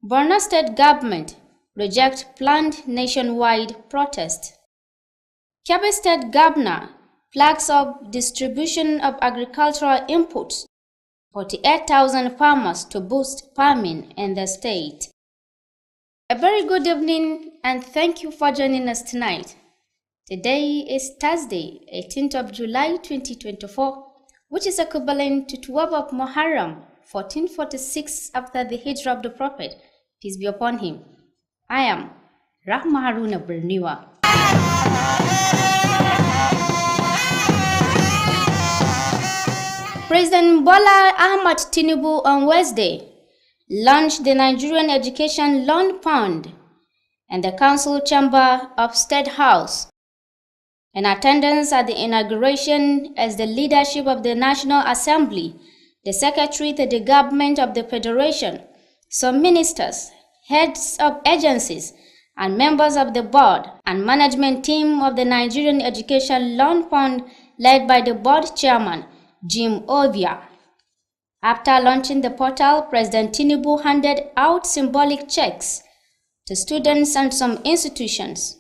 Borno State government rejects planned nationwide protest. Kebbi State Governor flags up distribution of agricultural inputs, 48,000 farmers to boost farming in the state. A very good evening and thank you for joining us tonight. Today is Thursday, 18th of July 2024, which is equivalent to 12 of Muharram, 1446 after the Hijrah of the Prophet, peace be upon him. I am Rahma Haruna Berniwa. President Bola Ahmed Tinubu on Wednesday launched the Nigerian Education Loan Fund in the Council Chamber of State House. In attendance at the inauguration as the leadership of the National Assembly, the Secretary to the Government of the Federation, some ministers, heads of agencies, and members of the board and management team of the Nigerian Education Loan Fund led by the board chairman, Jim Ovia. After launching the portal, President Tinubu handed out symbolic checks to students and some institutions.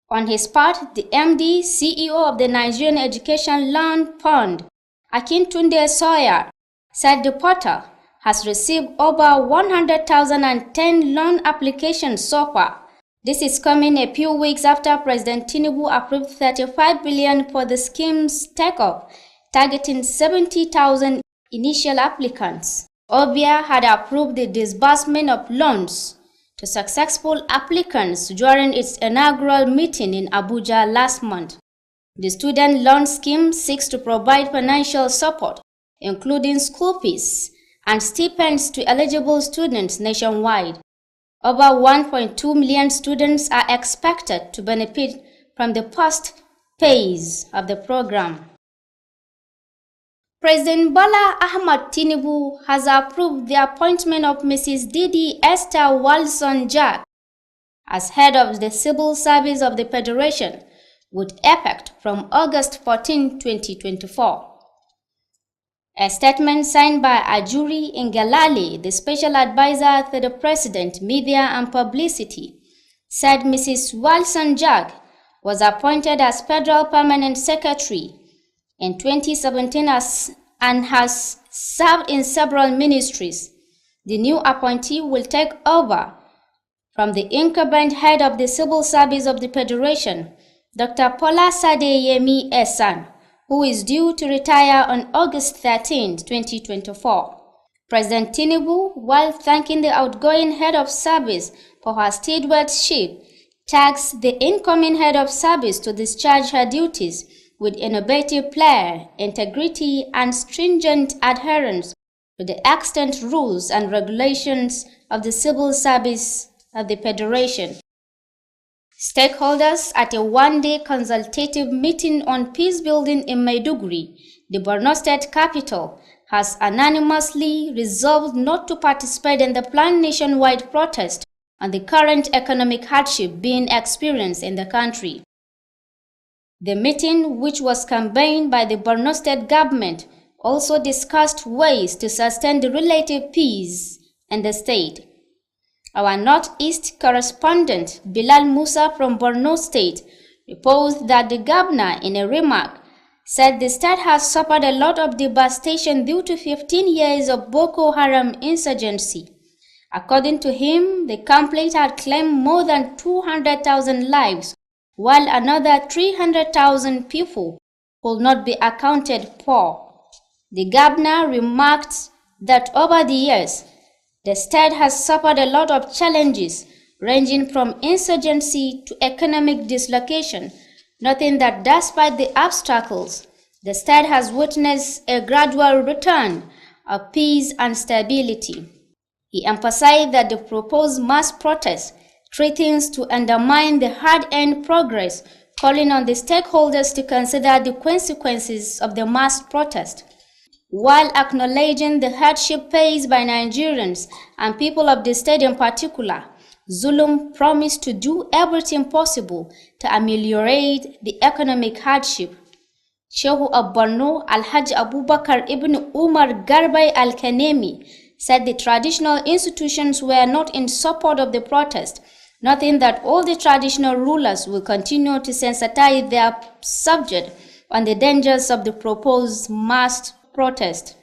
On his part, the MD, CEO of the Nigerian Education Loan Fund, Akintunde Sawyer, said the portal has received over 100,010 loan applications so far. This is coming a few weeks after President Tinubu approved 35 billion for the scheme's take-up, targeting 70,000 initial applicants. Obia had approved the disbursement of loans to successful applicants during its inaugural meeting in Abuja last month. The student loan scheme seeks to provide financial support, including school fees and stipends to eligible students nationwide. Over 1.2 million students are expected to benefit from the first phase of the program. President Bola Ahmed Tinubu has approved the appointment of Mrs. Didi Esther Walson-Jack as head of the Civil Service of the Federation with effect from August 14, 2024. A statement signed by Ajuri Ngelale, the special advisor to the President, Media and Publicity, said Mrs. Walson-Jack was appointed as Federal Permanent Secretary in 2017 and has served in several ministries. The new appointee will take over from the incumbent head of the Civil Service of the Federation, Dr. Paula Sadeyemi Esan, who is due to retire on August 13, 2024. President Tinubu, while thanking the outgoing head of service for her stewardship, tasked the incoming head of service to discharge her duties with innovative flair, integrity, and stringent adherence to the extant rules and regulations of the Civil Service of the Federation. Stakeholders at a one-day consultative meeting on peace building in Maiduguri, the Borno State capital, has unanimously resolved not to participate in the planned nationwide protest on the current economic hardship being experienced in the country. The meeting, which was convened by the Borno State government, also discussed ways to sustain the relative peace in the state. Our Northeast correspondent, Bilal Musa from Borno State, reports that the governor, in a remark, said the state has suffered a lot of devastation due to 15 years of Boko Haram insurgency. According to him, the conflict had claimed more than 200,000 lives, while another 300,000 people could not be accounted for. The governor remarked that over the years, the state has suffered a lot of challenges, ranging from insurgency to economic dislocation, noting that despite the obstacles, the state has witnessed a gradual return of peace and stability. He emphasized that the proposed mass protest threatens to undermine the hard-earned progress, calling on the stakeholders to consider the consequences of the mass protest. While acknowledging the hardship faced by Nigerians and people of the state in particular, Zulum promised to do everything possible to ameliorate the economic hardship. Shehu of Borno, Alhaji Abubakar ibn Umar Garbai Al-Kanemi, said the traditional institutions were not in support of the protest, noting that all the traditional rulers will continue to sensitize their subject on the dangers of the proposed mass protest.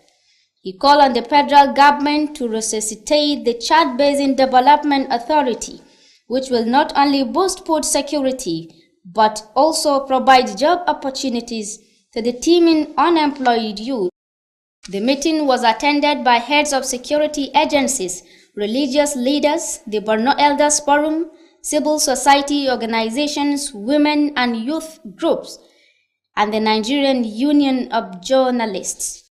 He called on the federal government to resuscitate the Chad Basin Development Authority, which will not only boost food security, but also provide job opportunities to the teeming unemployed youth. The meeting was attended by heads of security agencies, religious leaders, the Borno Elders Forum, civil society organizations, women and youth groups, and the Nigerian Union of Journalists.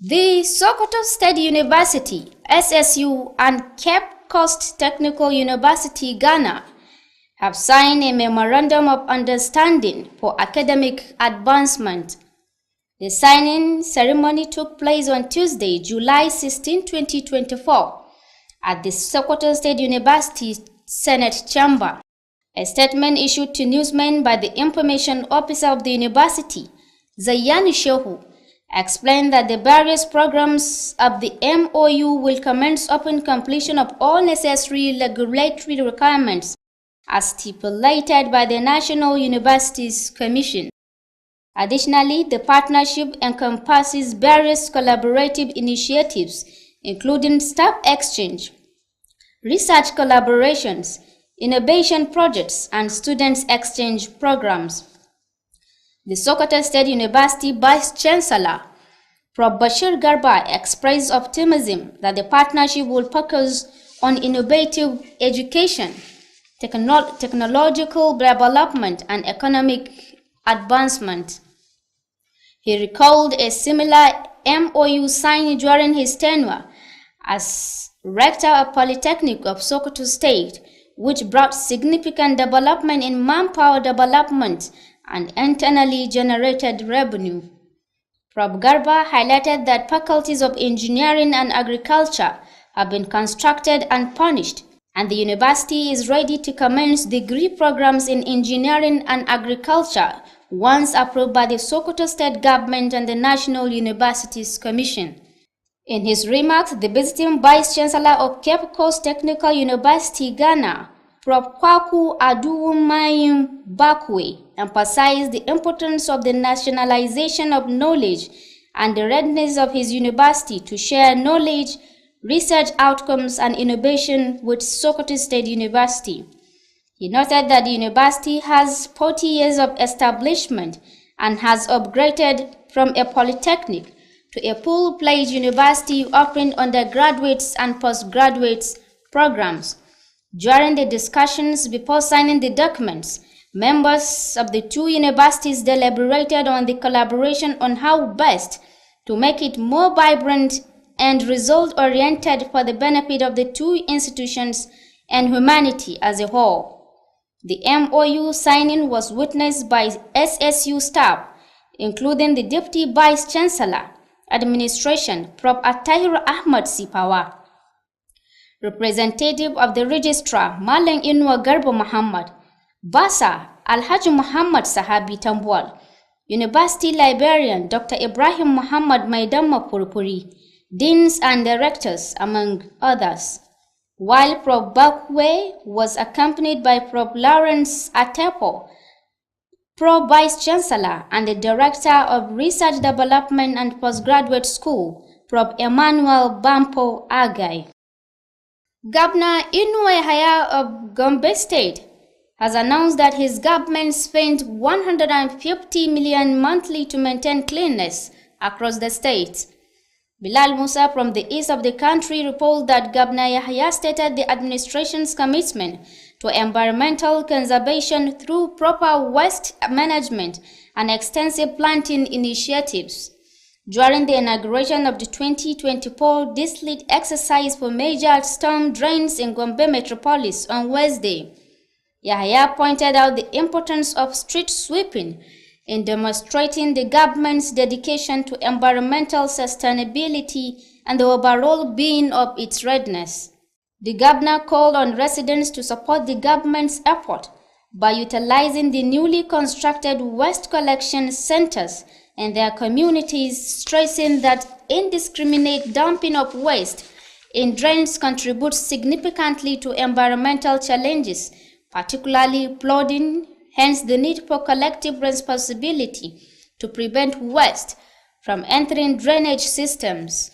The Sokoto State University, SSU, and Cape Coast Technical University, Ghana, have signed a Memorandum of Understanding for academic advancement. The signing ceremony took place on Tuesday, July 16, 2024, at the Sokoto State University Senate Chamber. A statement issued to newsmen by the Information Officer of the university, Zayani Shehu, explained that the various programs of the MOU will commence upon completion of all necessary regulatory requirements as stipulated by the National Universities Commission. Additionally, the partnership encompasses various collaborative initiatives, including staff exchange, research collaborations, innovation projects, and students exchange programs. The Sokoto State University Vice-Chancellor, Prof. Bashir Garba, expressed optimism that the partnership will focus on innovative education, technological development, and economic advancement. He recalled a similar MOU signed during his tenure as Rector of Polytechnic of Sokoto State, which brought significant development in manpower development and internally generated revenue. Prof. Garba highlighted that faculties of engineering and agriculture have been constructed and furnished, and the university is ready to commence degree programs in engineering and agriculture once approved by the Sokoto State Government and the National Universities Commission. In his remarks, the visiting Vice-Chancellor of Cape Coast Technical University, Ghana, Prof. Kwaku Aduwumayim Bakwe, emphasized the importance of the nationalization of knowledge and the readiness of his university to share knowledge, research outcomes, and innovation with Sokoto State University. He noted that the university has 40 years of establishment and has upgraded from a polytechnic to a full-fledged university offering undergraduates and postgraduates programs. During the discussions before signing the documents, members of the two universities deliberated on the collaboration on how best to make it more vibrant and result-oriented for the benefit of the two institutions and humanity as a whole. The MOU signing was witnessed by SSU staff, including the Deputy Vice-Chancellor, Administration, Prof. Attahir Ahmad Sipawa, Representative of the Registrar, Malang Inwa Garba Muhammad, Basa, Alhaji Muhammad Sahabi Tambuwal, University Librarian, Dr. Ibrahim Muhammad Maidamma Purpuri, Deans and Directors, among others, while Prof. Bakwe was accompanied by Prof. Lawrence Atepo, Pro Vice-Chancellor and the Director of Research Development and Postgraduate School, Prof. Emmanuel Bampo Agai. Governor Inouye Haya of Gombe State has announced that his government spent 150 million monthly to maintain cleanliness across the state. Bilal Musa from the east of the country reports that Governor Yahya stated the administration's commitment to environmental conservation through proper waste management and extensive planting initiatives. During the inauguration of the 2024 district exercise for major storm drains in Gombe Metropolis on Wednesday, Yahya pointed out the importance of street sweeping in demonstrating the government's dedication to environmental sustainability and the overall being of its readiness. The governor called on residents to support the government's effort by utilizing the newly constructed waste collection centers in their communities, stressing that indiscriminate dumping of waste in drains contributes significantly to environmental challenges, particularly flooding, hence the need for collective responsibility to prevent waste from entering drainage systems.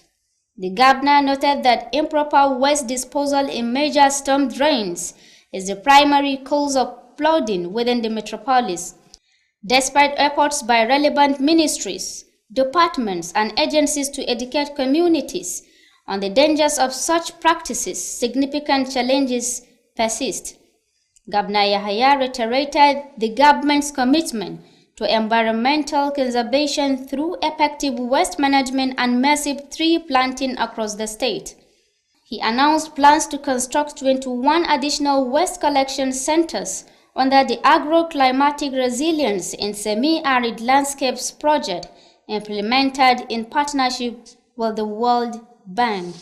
The governor noted that improper waste disposal in major storm drains is the primary cause of flooding within the metropolis. Despite efforts by relevant ministries, departments, and agencies to educate communities on the dangers of such practices, significant challenges persist. Governor Yahaya reiterated the government's commitment to environmental conservation through effective waste management and massive tree planting across the state. He announced plans to construct 21 additional waste collection centers under the Agro-Climatic Resilience in Semi-Arid Landscapes project implemented in partnership with the World Bank.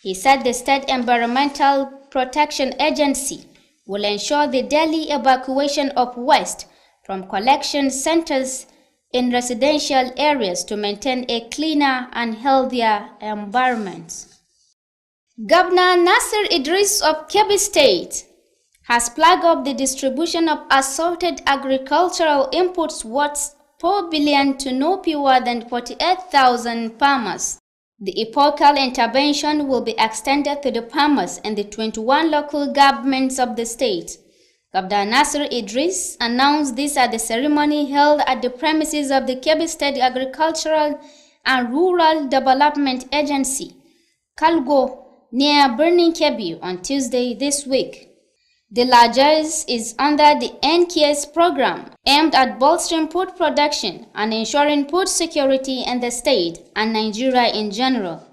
He said the State Environmental Protection Agency will ensure the daily evacuation of waste from collection centers in residential areas to maintain a cleaner and healthier environment. Governor Nasir Idris of Kebbi State has flagged up the distribution of assorted agricultural inputs worth 4 billion to no fewer than 48,000 farmers. The epochal intervention will be extended to the farmers in the 21 local governments of the state. Governor Nasir Idris announced this at the ceremony held at the premises of the Kebbi State Agricultural and Rural Development Agency, Kalgo, near Burning Kebbi on Tuesday this week. The largesse is under the NKS program aimed at bolstering food production and ensuring food security in the state and Nigeria in general.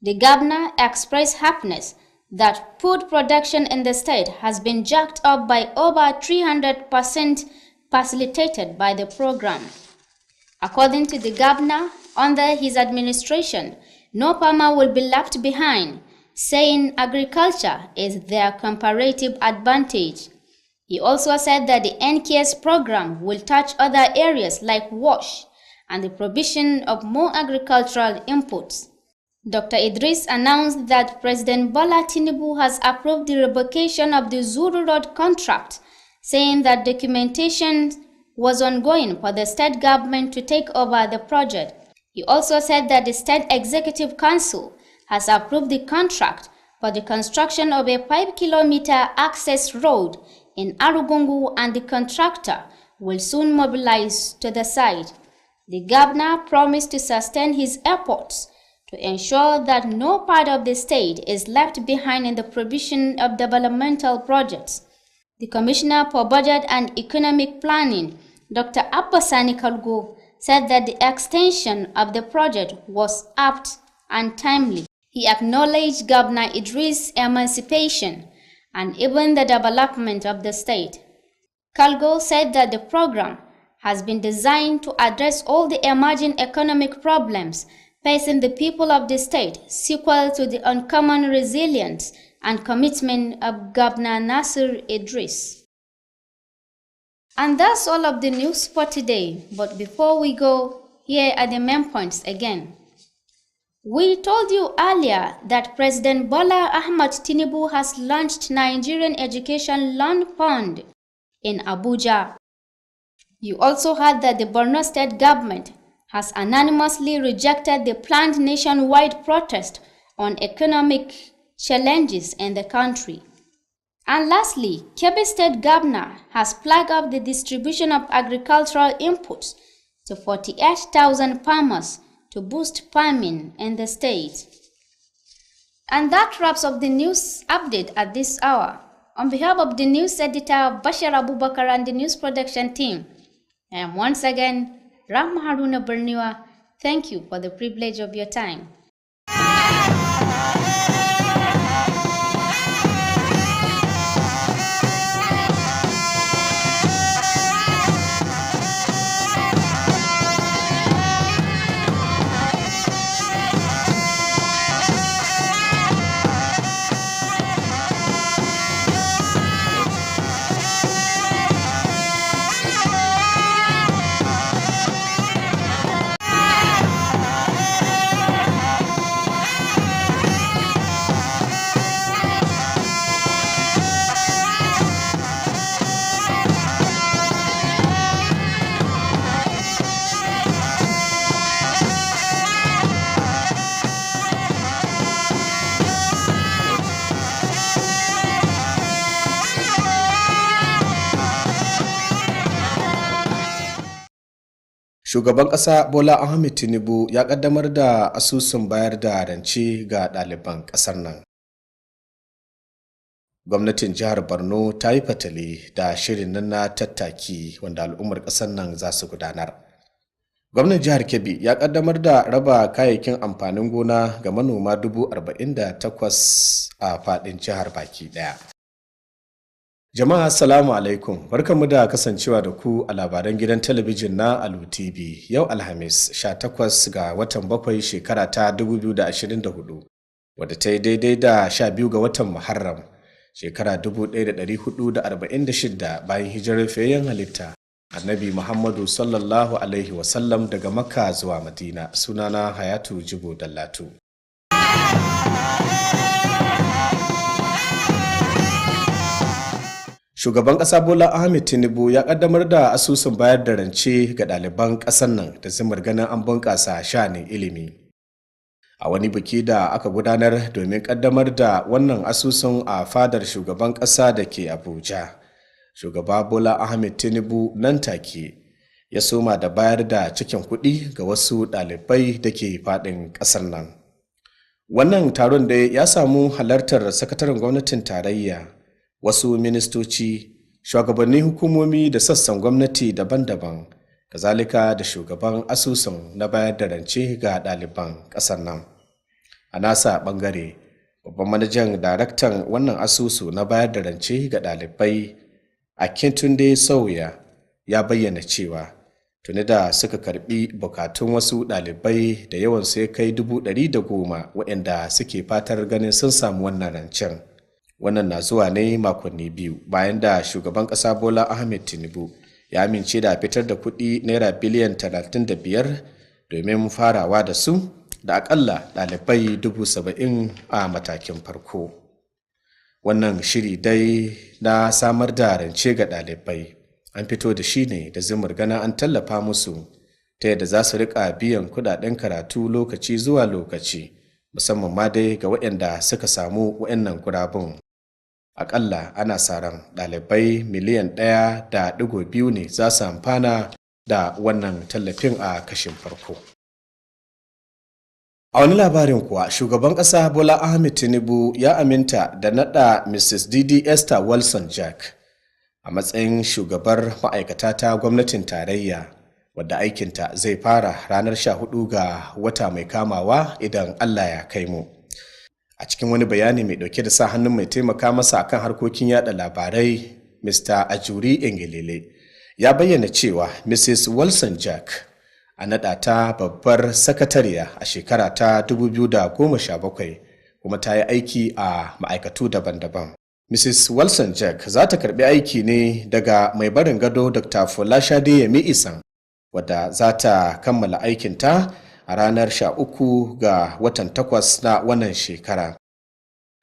The governor expressed happiness that food production in the state has been jacked up by over 300% facilitated by the program. According to the governor, under his administration, no farmer will be left behind, saying agriculture is their comparative advantage. He also said that the NKS program will touch other areas like wash and the provision of more agricultural inputs. Dr. Idris announced that President Bola Tinubu has approved the revocation of the Zuru Road contract, saying that documentation was ongoing for the state government to take over the project. He also said that the State Executive Council has approved the contract for the construction of a 5-kilometer access road in Arugungu, and the contractor will soon mobilize to the site. The governor promised to sustain his efforts to ensure that no part of the state is left behind in the provision of developmental projects. The Commissioner for Budget and Economic Planning, Dr. Abbasani Kalgo, said that the extension of the project was apt and timely. He acknowledged Governor Idris' emancipation and even the development of the state. Kalgo said that the program has been designed to address all the emerging economic problems facing the people of the state, sequel to the uncommon resilience and commitment of Governor Nasir Idris. And that's all of the news for today. But before we go, here are the main points again. We told you earlier that President Bola Ahmed Tinubu has launched Nigerian Education Loan Fund in Abuja. You also heard that the Borno State government has unanimously rejected the planned nationwide protest on economic challenges in the country. And lastly, Kebbi State Governor has flagged up the distribution of agricultural inputs to 48,000 farmers to boost farming in the state. And that wraps up the news update at this hour. On behalf of the news editor Bashir Abubakar and the news production team, I am once again Rahma Haruna Berniwa. Thank you for the privilege of your time. Shugaban ƙasa Bola Ahmed Tinubu ya ƙaddamar da asusun bayar da rance ga ɗaliban ƙasar nan. Gwamnatin jihar Borno ta yi fatali da shirin nan na tattaki wanda al'ummar ƙasar nan za su gudanar. Gwamnan jihar Kebbi ya ƙaddamar da raba kayayyakin amfanin gona ga manoma 48,000 a faɗin jihar baki ɗaya. Jama'a assalamu alaikum, barkanmu da kasancewa da ku a labaran gidan talabijin na Alu TV yau Alhamis 18 ga watan 7 shekara ta 2024 wadda ta yi daidai da 12 ga watan Muharram shekara 1446 bayan hijirar fiyayyen halitta Annabi Muhammadu sallallahu alaihi wasallam daga Makka zuwa Madina. Sunana Hayatu Jibo Dallatu. Shugaban ƙasa Bola Ahmed Tinubu ya ƙaddamar da asusun bayar da rance ga ɗaliban ƙasar nan da zumar ganin an bunƙasa sha'anin ilimi. A wani biki da aka gudanar domin ƙaddamar da wannan asusun a fadar shugaban ƙasa da ke Abuja, Shugaba Bola Ahmed Tinubu nan take ya soma da bayar da cikin kuɗi ga wasu ɗalibai da ke faɗin ƙasar nan. Wannan taron da ya samu halartar sakataren gwamnatin tarayya, wasu ministoci, shugabannin hukumomi da sassan gwamnati daban-daban, kazalika da shugaban asusun na bayar da rance ga ɗaliban ƙasar nan. A nasa ɓangare, babban manajan daraktan wannan asusu na bayar da rance ga ɗalibai Akintunde Sauya ya bayyana cewa tuni da suka karbi bukatun wasu ɗalibai da yawan sai kai 110,000 waɗanda suke fatar ganin sun samu wannan rancen. Wannan na zuwa ne makonni biyu bayan da shugaban ƙasa Bola Ahmed Tinubu ya amince da fitar da kuɗi naira biliyan 35 domin farawa da su da akalla ɗalibai 70,000 a matakin farko. Wannan shiri dai na samar da rance ga ɗalibai an fito da shi ne da zumar gana an tallafa musu ta yadda za su riƙa biyan kuɗaɗen karatu lokaci zuwa lokaci, musamman ma dai ga waɗanda suka samu waɗannan gurabun. Aƙalla ana sa ran ɗalibai miliyan 1.2 ne za su amfana da wannan tallafin a kashin farko. A wani labarin kuwa, shugaban ƙasa Bola Ahmed Tinubu ya aminta da naɗa Mrs. Didi Esther Wilson Jack a matsayin shugabar ma'aikata ta gwamnatin tarayya, wadda aikinta zai fara ranar 14 ga wata mai kamawa idan Allah ya kai mu. A cikin wani bayani mai dauke da sa hannun mai taimaka masa akan harkokin yada labarai, Mr. Ajuri Engelele ya bayyana cewa Mrs. Wilson Jack a naɗa ta babbar sakatariya a shekara ta 2017 kuma ta yi aiki a ma'aikatu daban-daban. Mrs. Wilson Jack za ta karbi aiki ne daga mai barin gado Dr. Folashade Yemi Isan, wadda za ta kammala aikinta a ranar 13 ga watan 8 na wannan shekara.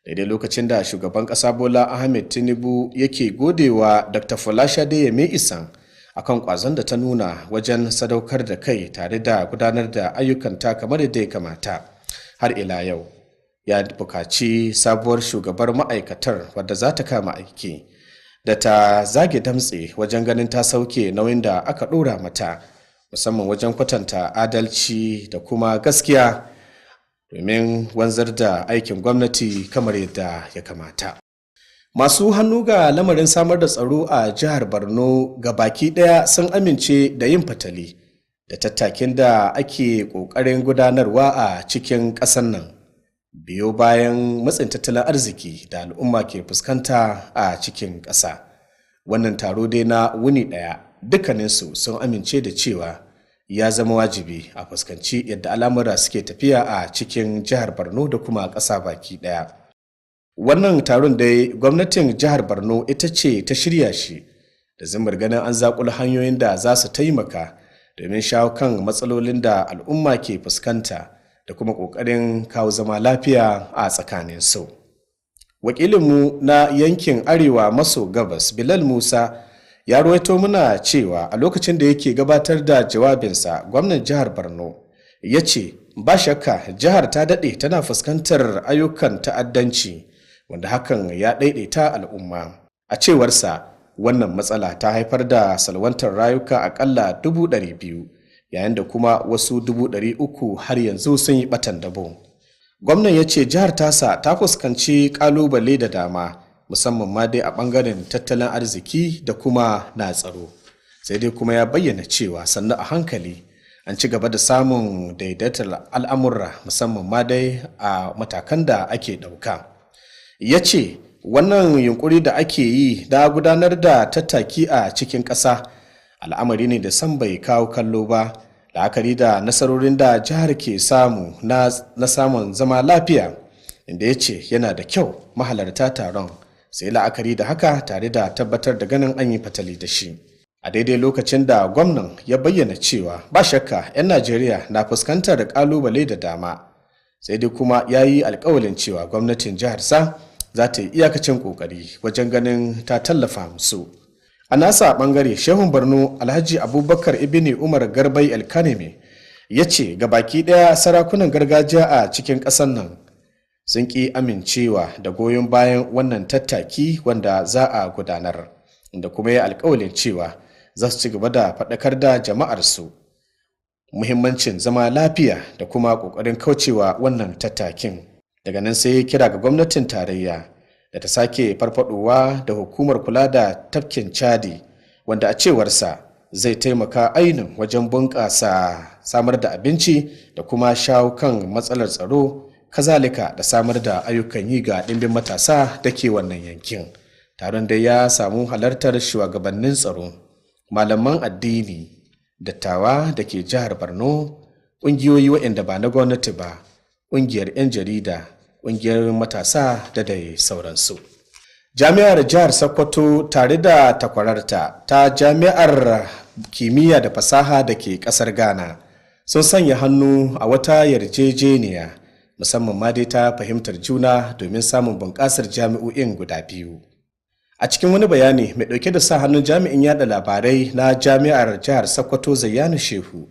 Daidai lokacin da shugaban ƙasa Bola Ahmed Tinubu yake godewa Dr. Folashade Yemi Isan akan ƙwazon da ta nuna wajen sadaukar da kai tare da gudanar da ayyukanta kamar yadda ya kamata. Har ila yau ya bukaci sabuwar shugabar ma'aikatar wadda za ta kama aiki da ta zage damtse wajen ganin ta sauke nauyin da aka ɗora mata, musamman wajen kwatanta adalci da kuma gaskiya domin wanzar da aikin gwamnati kamar yadda ya kamata. Masu hannu ga lamarin samar da tsaro a jihar Borno ga baki ɗaya sun amince da yin fatali da tattakin da ake ƙoƙarin gudanarwa a cikin ƙasar nan, biyo bayan matsin tattalin arziki da al'umma ke fuskanta a cikin ƙasa. Wannan taro dai na wuni ɗaya dukkaninsu sun amince da cewa ya zama wajibi a fuskanci yadda al'amura suke tafiya a cikin jihar Borno da kuma ƙasa baki ɗaya. Wannan taron dai gwamnatin jihar Borno ita ce ta shirya shi da zumar ganin an zaƙula hanyoyin da za su taimaka domin shawo kan matsalolin da al'umma ke fuskanta da kuma ƙoƙarin kawo zama lafiya a tsakanin su. Wakilinmu na yankin Arewa maso gabas Bilal Musa ya ruwaito muna cewa a lokacin da yake gabatar da jawabinsa, gwamnan jihar Borno ya ce ba shakka jihar ta daɗe tana fuskantar ayyukan ta'addanci wanda hakan ya ɗaiɗaita al'umma. A cewarsa wannan matsala ta haifar da salwantar rayuka akalla 200,000 yayin da kuma wasu 300,000 har yanzu sun yi batan dabo. Gwamnan ya ce jihar tasa ta fuskanci kalubale da dama, musamman ma dai a bangaren tattalin arziki da kuma na tsaro. Sai dai kuma ya bayyana cewa sannu a hankali an ci gaba da samun daidaitar al'amurra, musamman ma dai a matakan da ake ɗauka. Ya ce wannan yunkuri da ake yi da gudanar da tattaki a cikin ƙasa al'amari ne da san bai kawo kallo ba, la'akari da nasarorin da jihar ke samu na samun zama lafiya, inda ya ce yana da kyau mahalarta taron sai la'akari da haka tare da tabbatar da ganin an yi fatali da shi. A daidai lokacin da gwamnan ya bayyana cewa ba shakka 'yan Najeriya na fuskantar kalubale da dama, sai dai kuma ya yi alkawalin cewa gwamnatin jiharsa za ta yi iyakacin kokari wajen ganin ta tallafa musu. A nasa bangare Shehun Borno Alhaji Abubakar Ibni Umar Garbai Elkaneme ya ce baki daya sarakunan gargajiya a cikin ƙasar nan sun ƙi amincewa da goyon bayan wannan tattaki wanda za a gudanar, da kuma ya alkawalin cewa za su ci gaba da faɗakar da jama'arsu muhimmancin zama lafiya da kuma ƙoƙarin kaucewa wannan tattakin. Daga nan sai ya kira ga gwamnatin tarayya da ta sake farfadowa da hukumar kula da tafkin Chadi, wanda a cewarsa zai taimaka ainihin wajen bunƙasa samar da abinci da kuma shawo kan matsalar tsaro, kazalika da samar da ayyukan yi ga ɗimbin matasa da ke wannan yankin. Taron da ya samu halartar shugabannin tsaro, malaman addini, dattawa da ke jihar Borno, ƙungiyoyi waɗanda ba na gwamnati ba, ƙungiyar 'yan jarida, ƙungiyar matasa da dai sauransu. Jami'ar jihar Sokoto tare da takwararta ta Jami'ar Kimiyya da Fasaha da ke ƙasar Ghana sun sanya hannu a wata yarjejeniya, musamman ma dai ta fahimtar juna domin samun bunƙasar jami'o'in guda biyu. A cikin wani bayani mai ɗauke da sa hannun jami'in yada labarai na Jami'ar jihar Sokoto Zayyanu Shehu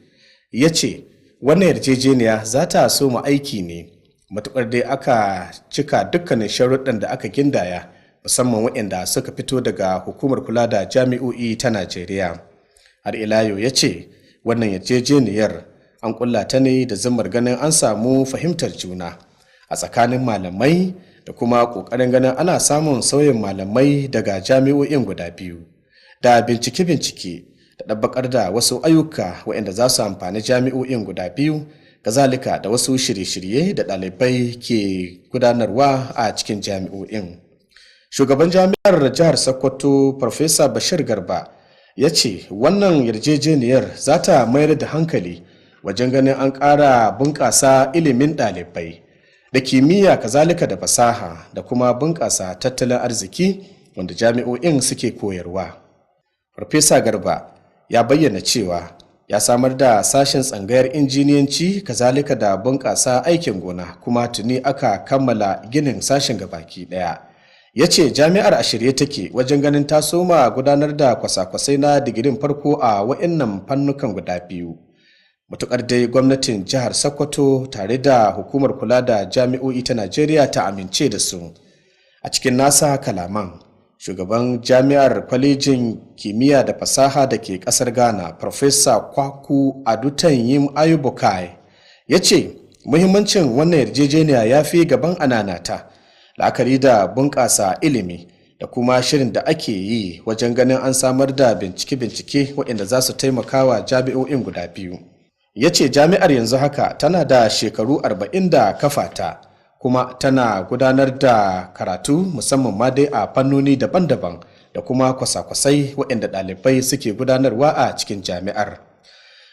ya ce wannan yarjejeniya za ta soma aiki ne matuƙar dai aka cika dukkanin sharuɗan da aka gindaya, musamman waɗanda suka fito daga hukumar kula da jami'o'i ta Najeriya. Har ila yau ya ce wannan yarjejeniyar an ƙulla ta ne da zimmar ganin an samu fahimtar juna a tsakanin malamai da kuma ƙoƙarin ganin ana samun sauyin malamai daga jami'o'in guda biyu, da bincike-bincike da ɗabbaƙar da wasu ayyuka waɗanda za su amfani jami'o'in guda biyu, kazalika da wasu shirye-shirye da ɗalibai ke gudanarwa a cikin jami'o'in. Shugaban jami'ar jihar Sokoto Farfesa Bashir Garba ya ce wannan yarjejeniyar za ta mayar da hankali wajen ganin an ƙara bunƙasa ilimin ɗalibai da kimiyya, kazalika da fasaha, da kuma bunƙasa tattalin arziki wanda jami'o'in suke koyarwa. Farfesa Garba ya bayyana cewa ya samar da sashen tsangayar injiniyanci, kazalika da bunƙasa aikin gona, kuma tuni aka kammala ginin sashen gabaki ɗaya. Ya ce jami'ar a shirye take wajen ganin ta soma gudanar da kwasa-kwasai na digirin farko a wa'innan fannukan guda biyu, matuƙar dai gwamnatin jihar Sokoto tare da hukumar kula da jami'o'i ta Najeriya ta amince da su. A cikin nasa kalaman, shugaban jami'ar kwalejin kimiyya da fasaha da ke ƙasar Ghana, Farfesa Kwaku Adutanyim Ayubukai, ya ce muhimmancin wannan yarjejeniya ya fi gaban ananata, la'akari da bunƙasa ilimi da kuma shirin da ake yi wajen ganin an samar da bincike-bincike waɗanda za su taimaka wa jami'o'in guda biyu. Ya ce jami'ar yanzu haka tana da shekaru 40 da kafata, kuma tana gudanar da karatu musamman ma dai a fannoni daban-daban da kuma kwasa-kwasai waɗanda ɗalibai suke gudanarwa a cikin jami'ar.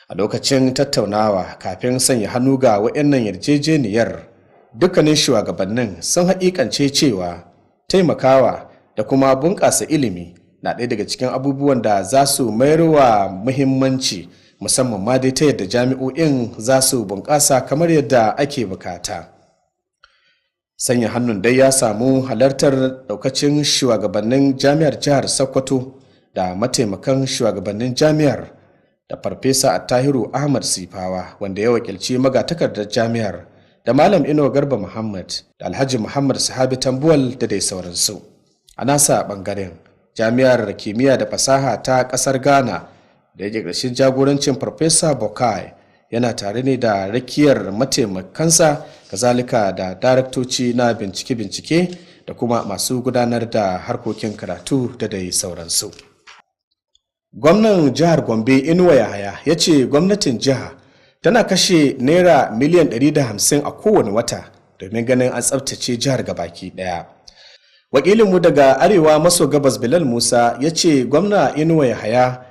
A lokacin tattaunawa kafin sanya hannu ga waɗannan yarjejeniyar, dukkanin shugabannin sun haƙiƙance cewa taimakawa da kuma bunƙasa ilimi na ɗaya daga cikin abubuwan da za su mayar wa muhimmanci, musamman ma dai ta yadda jami'o'in za su bunƙasa kamar yadda ake bukata. Sanya hannun dai ya samu halartar ɗaukacin shugabannin jami'ar jihar Sokoto da mataimakan shugabannin jami'ar da Farfesa Attahiru Ahmad Sifawa wanda ya wakilci magatakardar jami'ar, da Malam Ino Garba Muhammad da Alhaji Muhammad Sahabi Tambuwal da dai sauransu. A nasa ɓangaren, jami'ar kimiyya da fasaha ta ƙasar Ghana da yake ƙarshen jagorancin Farfesa Bokai yana tare ne da rakiyar mataimakansa, kazalika da daraktoci na bincike-bincike da kuma masu gudanar da harkokin karatu da dai sauransu. Gwamnan jihar Gombe Inuwa Yahaya ya ce gwamnatin jiha tana kashe naira miliyan 150 a kowane wata domin ganin an tsabtace jihar gabaki daya. Wakilinmu daga arewa maso gabas Bilal Musa ya ce gwamna Inuwa Yahaya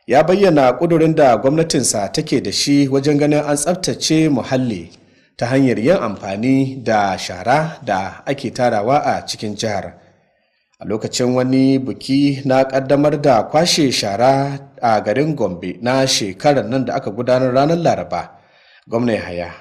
ya bayyana ƙudurin da gwamnatinsa take da shi wajen ganin an tsabtace muhalli ta hanyar yin amfani da shara da ake tarawa a cikin jihar. A lokacin wani buki na ƙaddamar da kwashe shara a garin Gombe na shekarar nan da aka gudanar ranar Laraba, gwamna Yahaya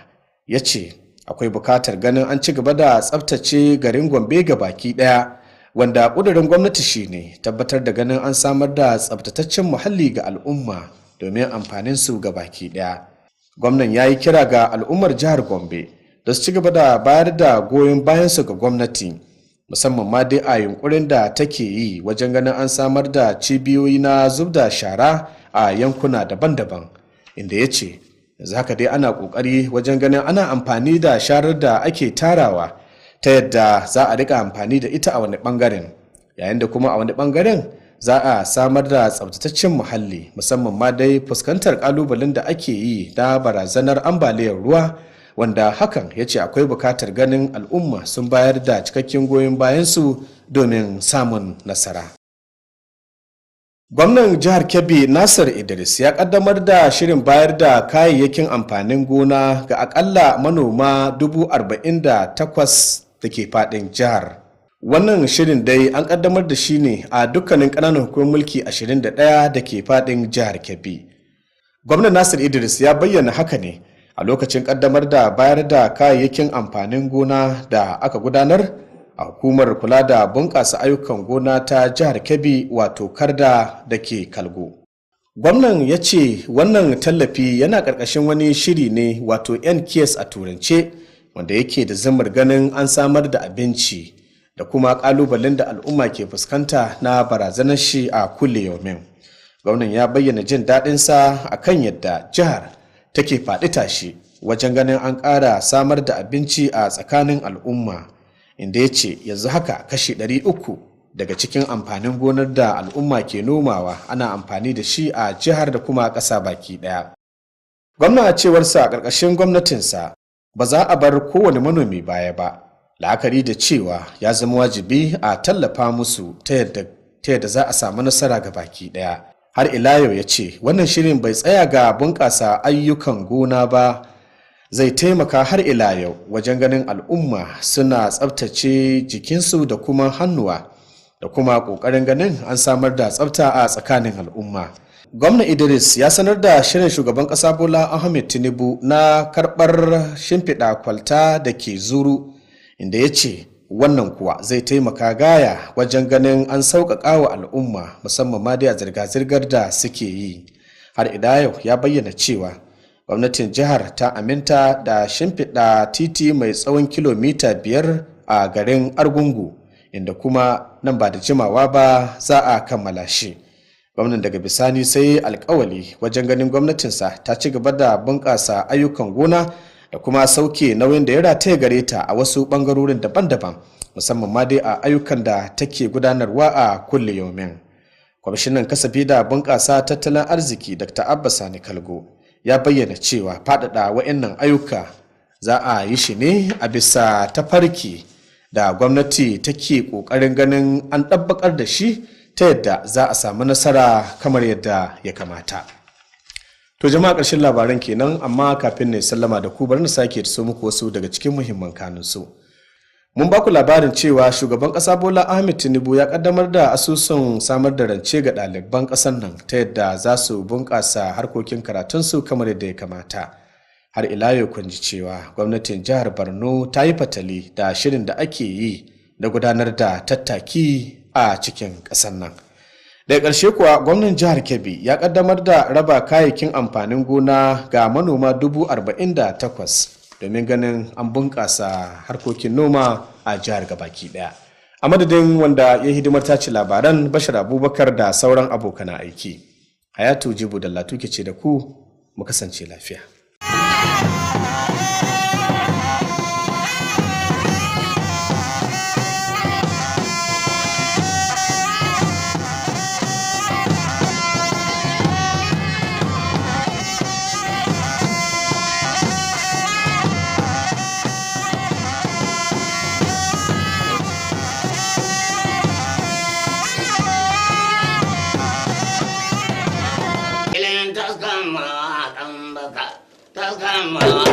ya ce akwai bukatar ganin an ci gaba da tsabtace garin Gombe ga baki ɗaya, wanda ƙudurin gwamnati shine tabbatar da ganin an samar da tsabtataccen muhalli ga al'umma domin amfanin su ga baki ɗaya. Gwamnan ya yi kira ga al'ummar jihar Gombe da su ci gaba da bayar da goyon bayansu ga gwamnati, musamman ma dai a yunkurin da take yi wajen ganin an samar da cibiyoyi na zubda shara a yankuna daban-daban, inda ya ce yanzu haka dai ana kokari wajen ganin ana amfani da sharar da ake tarawa ta yadda za a rika amfani da ita a wani bangaren, yayin da kuma a wani bangaren za a samar da tsabtataccen muhalli, musamman ma dai fuskantar kalubalen da ake yi na barazanar ambaliyar ruwa, wanda hakan ya ce akwai bukatar ganin al'umma sun bayar da cikakken goyon bayansu domin samun nasara. Gwamnan jihar Kebbi Nasir Idris ya kaddamar da shirin bayar da kayayyakin amfanin gona ga akalla manoma 48,000 da ke fadin jihar. Wannan shirin dai an kaddamar da shi ne a dukkanin ƙananan hukumar mulki 21 da ke fadin jihar Kebbi. Gwamnan Nasir Idris ya bayyana haka ne a lokacin kaddamar da bayar da kayayyakin amfanin gona da aka gudanar a hukumar kula da bunƙasa ayyukan gona ta jihar Kebbi wato Karda da ke Kalgo. Gwamnan ya ce wannan tallafi yana ƙarƙashin wani shiri ne wato NKS a turance, wanda yake da zimmar ganin an samar da abinci da kuma ƙalubalen da al'umma ke fuskanta na barazanar shi a kulle yaumin. Gwamnan ya bayyana jin daɗinsa a kan yadda jihar take faɗi tashi wajen ganin an ƙara samar da abinci a tsakanin al'umma, inda ya ce yanzu haka kashi 300 daga cikin amfanin gonar da al'umma ke nomawa ana amfani da shi a jihar da kuma ƙasa baki ɗaya. Gwamna a cewarsa a ƙarƙashin gwamnatinsa ba za a bar kowane manomi baya ba, la'akari da cewa ya zama wajibi a tallafa musu ta yadda za a samu nasara ga baki ɗaya. Har ila yau ya ce wannan shirin bai tsaya ga bunƙasa ayyukan gona ba, zai taimaka har ila yau wajen ganin al'umma suna tsabtace jikinsu da kuma hannuwa da kuma ƙoƙarin ganin an samar da tsabta a tsakanin al'umma. Gwamna Idris ya sanar da shirin shugaban ƙasa Bola Ahmed Tinubu na karɓar shimfiɗa kwalta da ke Zuru, inda ya ce wannan kuwa zai taimaka gaya wajen ganin an sauƙaƙa wa al'umma musamman ma dai a zirga-zirgar da suke yi. Har ila yau ya bayyana cewa gwamnatin jihar ta aminta da shimfiɗa titi mai tsawon kilomita 5 a garin Argungu, inda kuma nan ba da jimawa ba za a kammala shi. Gwamnan daga bisani sai alkawali wajen ganin gwamnatinsa ta ci gaba da bunƙasa ayyukan gona da kuma sauke nauyin da ya rataye gare ta a wasu ɓangarorin daban-daban, musamman ma dai a ayyukan da take gudanarwa a kulle yaumin. Kwamishinan kasafi da bunƙasa tattalin arziki Dr. Abba Sani Kalgo ya bayyana cewa faɗaɗa wa'annan ayyuka za a yi shi ne a bisa tafarki da gwamnati take ƙoƙarin ganin an ɗabbaƙar da shi ta yadda za a samu nasara kamar yadda ya kamata. To jama'a, ƙarshen labaran kenan, amma kafin ne sallama da ku bari na sake so muku wasu daga cikin muhimman kanunsu. Mun ba ku labarin cewa shugaban ƙasa Bola Ahmed Tinubu ya ƙaddamar da asusun samar da rance ga ɗaliban ƙasar nan ta yadda za su bunƙasa harkokin karatunsu kamar yadda ya kamata. Har ila yau kun ji cewa gwamnatin jihar Borno ta yi fatali da shirin da ake yi na gudanar da tattaki a cikin ƙasar nan. Daga ƙarshe kuwa gwamnan jihar Kebbi ya ƙaddamar da raba kayayyakin amfanin gona ga manoma 48,000 domin ganin an bunƙasa harkokin noma a jihar gabaki ɗaya. A madadin wanda ya hidimar tace labaran Bashir Abubakar da sauran abokan aiki, Hayatu Jibo da Latuke ce da ku mu kasance lafiya. Come on.